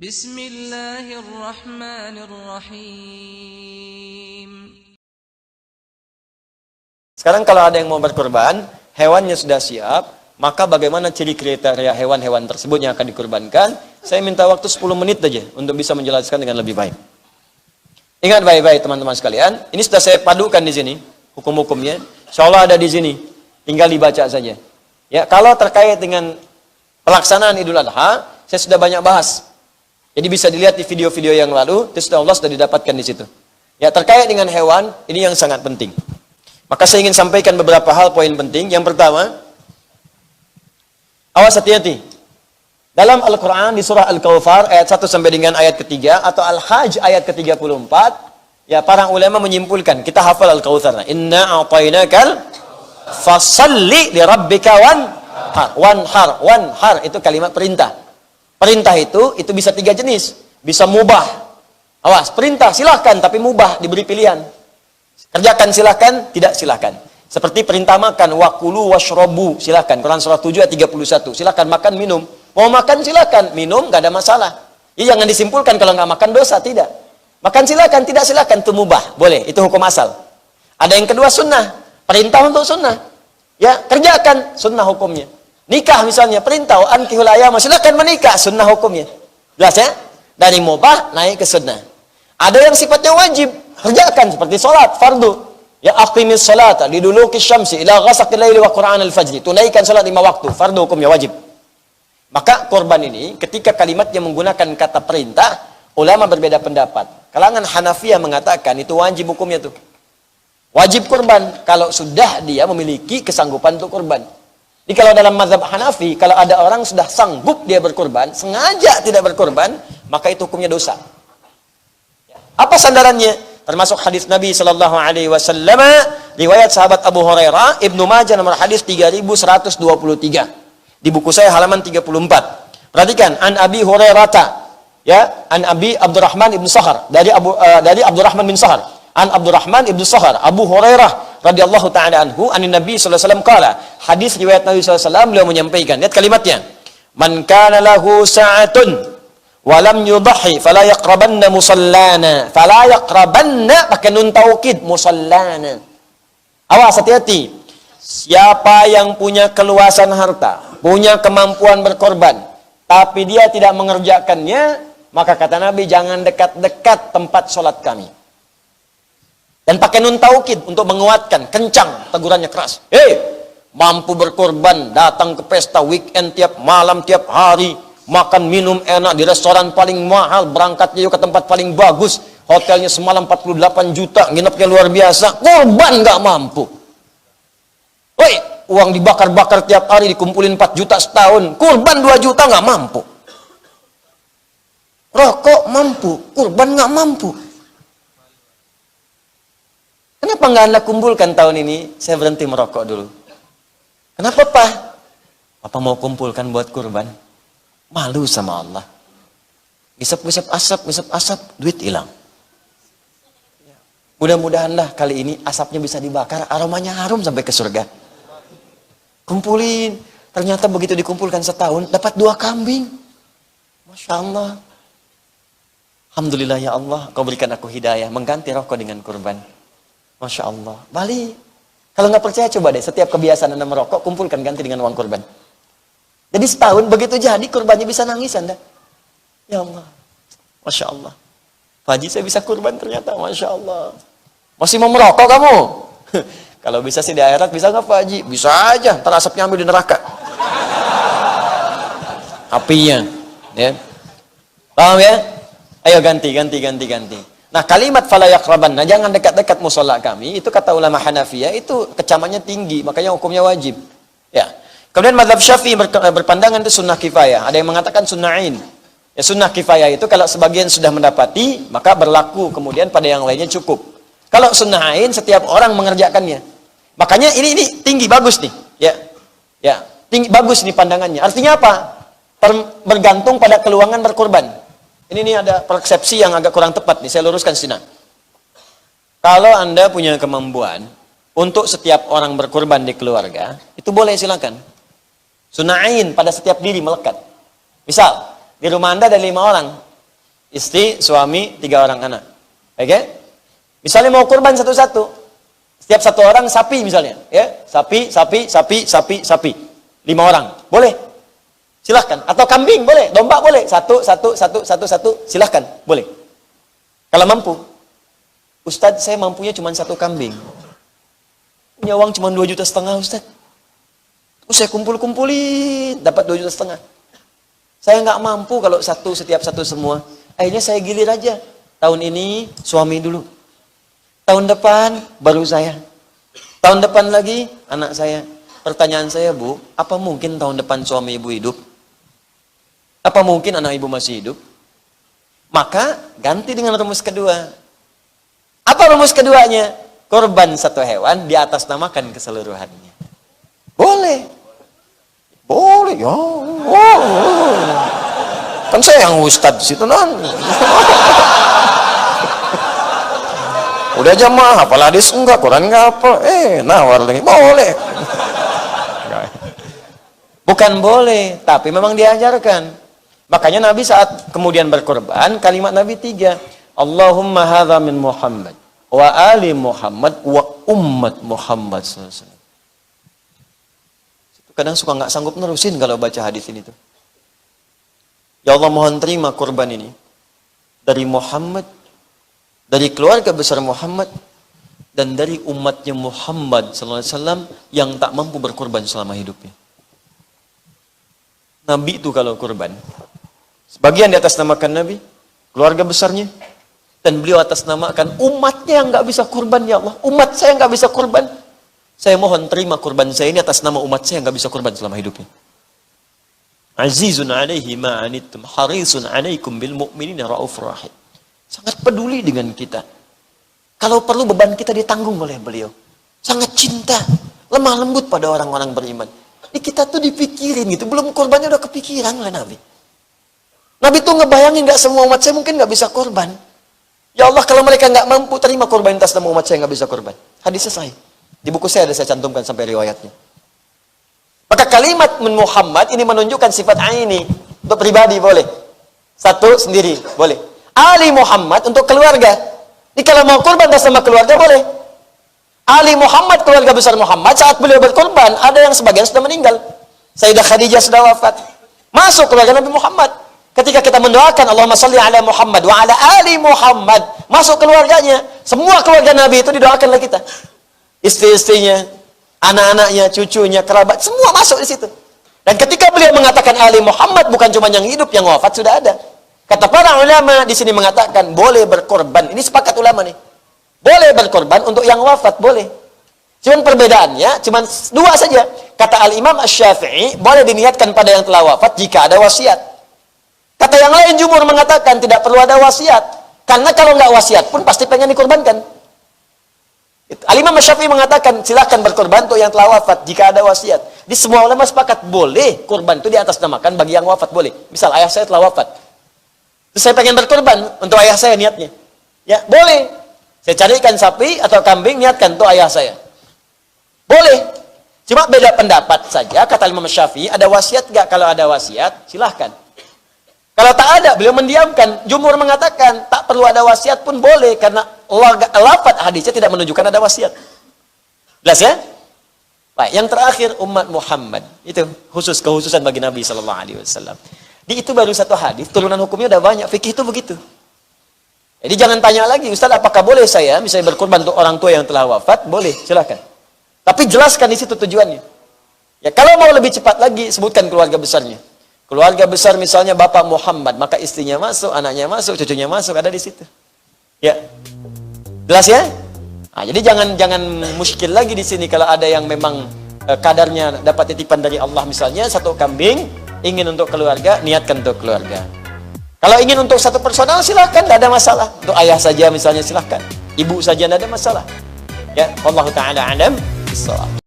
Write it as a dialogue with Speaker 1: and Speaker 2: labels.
Speaker 1: Bismillahirrahmanirrahim.
Speaker 2: Sekarang kalau ada yang mau berkurban, hewannya sudah siap, maka bagaimana ciri kriteria hewan-hewan tersebut yang akan dikurbankan? Saya minta waktu 10 menit saja untuk bisa menjelaskan dengan lebih baik. Ingat baik-baik teman-teman sekalian, ini sudah saya padukan di sini, hukum-hukumnya. Insya Allah ada di sini, tinggal dibaca saja. Ya, kalau terkait dengan pelaksanaan Idul Adha, saya sudah banyak bahas. Jadi bisa dilihat di video-video yang lalu, itu Allah sudah didapatkan di situ. Ya, terkait dengan hewan, ini yang sangat penting. Maka saya ingin sampaikan beberapa hal poin penting. Yang pertama, awas hati-hati. Dalam Al-Quran di surah Al-Kawthar ayat 1 sampai dengan ayat ketiga atau Al-Hajj ayat ke-34, ya para ulama menyimpulkan, kita hafal Al-Kawthar. Inna a'tainakal fasalli li rabbika wanhar itu kalimat perintah. Perintah itu bisa 3 jenis. Bisa mubah. Awas, perintah silahkan tapi mubah, diberi pilihan. Kerjakan silahkan, tidak silahkan. Seperti perintah makan, wakulu washrobu, silahkan. Quran surah 7 ayat 31. Silahkan makan, minum. Mau makan silahkan, minum nggak ada masalah. Ya, jangan disimpulkan kalau nggak makan dosa, tidak. Makan silahkan, tidak silahkan, itu mubah, boleh. Itu hukum asal. Ada yang kedua sunnah, perintah untuk sunnah. Ya, kerjakan sunnah hukumnya. Nikah misalnya, perintah ankihul ayama, silahkan menikah, sunnah hukumnya. Jelas ya? Dari mubah naik ke sunnah. Ada yang sifatnya wajib, kerjakan seperti sholat, fardu. Ya, aqimis sholata liduluki syamsi ila ghasaqil laili wa qur'an al-fajri. Tunaikan sholat 5 waktu, fardu hukumnya wajib. Maka korban ini, ketika kalimatnya menggunakan kata perintah, ulama berbeda pendapat. Kalangan Hanafiyah mengatakan itu wajib hukumnya tuh. Wajib korban kalau sudah dia memiliki kesanggupan untuk korban. Jadi kalau dalam mazhab Hanafi, kalau ada orang sudah sanggup dia berkorban, sengaja tidak berkorban, maka itu hukumnya dosa. Apa sandarannya? Termasuk hadis Nabi Sallallahu Alaihi Wasallam, riwayat sahabat Abu Hurairah, Ibnu Majah nomor hadis 3123. Di buku saya halaman 34. Perhatikan, an Abi Hurairah, ya, an Abi Abdurrahman ibn Sahar, dari Abdurrahman bin Sahar, an Abdurrahman ibn Sahar, Abu Hurairah radhiyallahu taala anhu, anin Nabi sallallahu alaihi wasallam qala, hadis riwayat Nabi sallallahu alaihi wasallam, beliau menyampaikan, lihat kalimatnya, man kana lahu sa'atun wa lam yudhi fala yaqrabanna musallana, fala yaqrabanna pakai nun taukid, musallana. Awas, hati-hati. Siapa yang punya keluasan harta, punya kemampuan berkorban, tapi dia tidak mengerjakannya, maka kata Nabi, jangan dekat-dekat tempat sholat kami. Dan pakai nun taukid untuk menguatkan, kencang, tegurannya keras. Mampu berkorban, datang ke pesta weekend tiap malam, tiap hari, makan minum enak di restoran paling mahal, berangkatnya juga ke tempat paling bagus, hotelnya semalam 48 juta, nginepnya luar biasa, korban nggak mampu. Uang dibakar-bakar tiap hari, dikumpulin 4 juta setahun, kurban 2 juta nggak mampu. Rokok mampu, kurban nggak mampu. Kenapa nggak Anda kumpulkan tahun ini? Saya berhenti merokok dulu. Kenapa, Pak? Papa mau kumpulkan buat kurban. Malu sama Allah. Ngisap asap, duit hilang. Mudah-mudahanlah kali ini asapnya bisa dibakar, aromanya harum sampai ke surga. Kumpulin. Ternyata begitu dikumpulkan setahun, dapat 2 kambing. Masya Allah. Alhamdulillah ya Allah, Kau berikan aku hidayah, mengganti rokok dengan kurban. Masya Allah. Balik. Kalau nggak percaya coba deh, setiap kebiasaan Anda merokok, kumpulkan ganti dengan uang kurban. Jadi setahun begitu jadi kurbannya bisa nangis Anda. Ya Allah. Masya Allah. Pak Haji, saya bisa kurban ternyata. Masya Allah. Masih mau merokok kamu? Kalau bisa sih di akhirat, bisa nggak Pak Haji? Bisa aja. Ntar asapnya ambil di neraka. Apinya. Ya. Paham ya? Ayo ganti. Nah, kalimat fala yaqraban, nah jangan dekat-dekat musola kami, itu kata ulama Hanafiyah, itu kecamannya tinggi, makanya hukumnya wajib. Ya. Kemudian mazhab Syafi'i berpandangan itu sunnah kifayah. Ada yang mengatakan sunnah ain. Ya, sunnah kifayah itu kalau sebagian sudah mendapati, maka berlaku, kemudian pada yang lainnya cukup. Kalau sunnah ain, setiap orang mengerjakannya. Makanya ini tinggi, bagus nih. Ya, tinggi, bagus nih pandangannya. Artinya apa? Bergantung pada keluangan berkorban. Ini ada persepsi yang agak kurang tepat nih, saya luruskan sini. Kalau Anda punya kemampuan untuk setiap orang berkorban di keluarga, itu boleh silakan. Sunnah ain pada setiap diri melekat. Misal, di rumah Anda ada 5 orang, Istri, suami, 3 orang anak. Oke? Misalnya mau kurban satu-satu. Setiap satu orang sapi misalnya. Ya, sapi. 5 orang. Boleh. Silahkan. Atau kambing boleh. Domba boleh. Satu. Silahkan. Boleh. Kalau mampu. Ustadz, saya mampunya cuma 1 kambing. Punya uang cuma 2,5 juta Ustadz. Saya kumpul-kumpulin. Dapat 2,5 juta. Saya nggak mampu kalau setiap satu semua. Akhirnya saya gilir aja. Tahun ini suami dulu. Tahun depan baru saya. Tahun depan lagi anak saya. Pertanyaan saya, Bu, apa mungkin tahun depan suami ibu hidup? Apa mungkin anak ibu masih hidup? Maka ganti dengan rumus kedua. Apa rumus keduanya? Korban 1 hewan di atas namakan keseluruhannya. Boleh. Boleh ya. Kan saya yang ustad di situ non. Udah jamaah, apalah hadis enggak, Quran enggak apa. Nawar lagi. Boleh. Bukan boleh, tapi memang diajarkan. Makanya Nabi saat kemudian berkorban, kalimat Nabi 3. Allahumma hadza min Muhammad wa ali Muhammad wa ummat Muhammad SAW. Kadang suka nggak sanggup nerusin kalau baca hadis ini tuh. Ya Allah, mohon terima korban ini dari Muhammad, dari keluarga besar Muhammad, dan dari umatnya Muhammad SAW yang tak mampu berkorban selama hidupnya. Nabi itu kalau korban, sebagian di atas namakan Nabi, keluarga besarnya, dan beliau atas namakan umatnya yang nggak bisa korban. Ya Allah, umat saya nggak bisa korban. Saya mohon terima korban saya ini atas nama umat saya yang nggak bisa korban selama hidupnya. Azizun alaihi ma'anittum harisun alaikum bil mu'minina raufur rahim. Sangat peduli dengan kita. Kalau perlu beban kita ditanggung oleh beliau. Sangat cinta, lemah lembut pada orang-orang beriman. Ini kita tuh dipikirin gitu, belum korbannya udah kepikiran oleh Nabi. Nabi tuh ngebayangin nggak semua umat saya mungkin nggak bisa korban. Ya Allah, kalau mereka nggak mampu terima korban atas nama umat saya nggak bisa korban. Hadisnya sahih. Di buku saya ada saya cantumkan sampai riwayatnya. Maka kalimat min Muhammad ini menunjukkan sifat aini. Untuk pribadi boleh. Satu sendiri boleh. Ali Muhammad untuk keluarga. Jadi kalau mau korban atas nama keluarga boleh. Ali Muhammad, keluarga besar Muhammad, saat beliau berkorban, ada yang sebagian sudah meninggal. Sayyidah Khadijah sudah wafat. Masuk keluarga Nabi Muhammad. Ketika kita mendoakan Allahumma shalli ala Muhammad wa ala ali Muhammad, masuk keluarganya. Semua keluarga Nabi itu didoakan oleh kita. Istri-istrinya, anak-anaknya, cucunya, kerabat, semua masuk di situ. Dan ketika beliau mengatakan Ali Muhammad, bukan cuma yang hidup, yang wafat sudah ada. Kata para ulama di sini mengatakan boleh berkorban. Ini sepakat ulama nih. Boleh berkorban untuk yang wafat, boleh. Cuman perbedaannya, cuman 2 saja. Kata Al-Imam Asy-Syafi'i, boleh diniatkan pada yang telah wafat jika ada wasiat. Kata yang lain, jumhur mengatakan tidak perlu ada wasiat. Karena kalau nggak wasiat pun pasti pengen dikorbankan. Al-Imam Syafi'i mengatakan silakan berkorban untuk yang telah wafat jika ada wasiat. Di semua ulama sepakat boleh korban itu diatasnamakan bagi yang wafat, boleh. Misal ayah saya telah wafat, terus saya pengen berkorban untuk ayah saya, niatnya, ya boleh. Saya carikan sapi atau kambing, niatkan untuk ayah saya, boleh. Cuma beda pendapat saja. Kata Imam Syafi'i, ada wasiat nggak? Kalau ada wasiat silahkan. Kalau tak ada, beliau mendiamkan. Jumhur mengatakan tak perlu ada wasiat pun boleh, karena lafaz hadisnya tidak menunjukkan ada wasiat. Jelas ya? Baik, yang terakhir umat Muhammad. Itu khususan bagi Nabi sallallahu alaihi wasallam. Di itu baru 1 hadis, turunan hukumnya udah banyak. Fikih itu begitu. Jadi jangan tanya lagi, Ustaz, apakah boleh saya misalnya berkorban untuk orang tua yang telah wafat? Boleh, silakan. Tapi jelaskan di situ tujuannya. Ya, kalau mau lebih cepat lagi, sebutkan keluarga besarnya. Keluarga besar misalnya Bapak Muhammad, maka istrinya masuk, anaknya masuk, cucunya masuk, ada di situ. Ya. Jelas ya? Nah, jadi jangan muskil lagi di sini kalau ada yang memang kadarnya dapat titipan dari Allah, misalnya 1 kambing ingin untuk keluarga, niatkan untuk keluarga. Kalau ingin untuk 1 personal silahkan, tidak ada masalah. Untuk ayah saja misalnya silahkan, ibu saja tidak ada masalah. Ya, wallahu taala alam bissawab.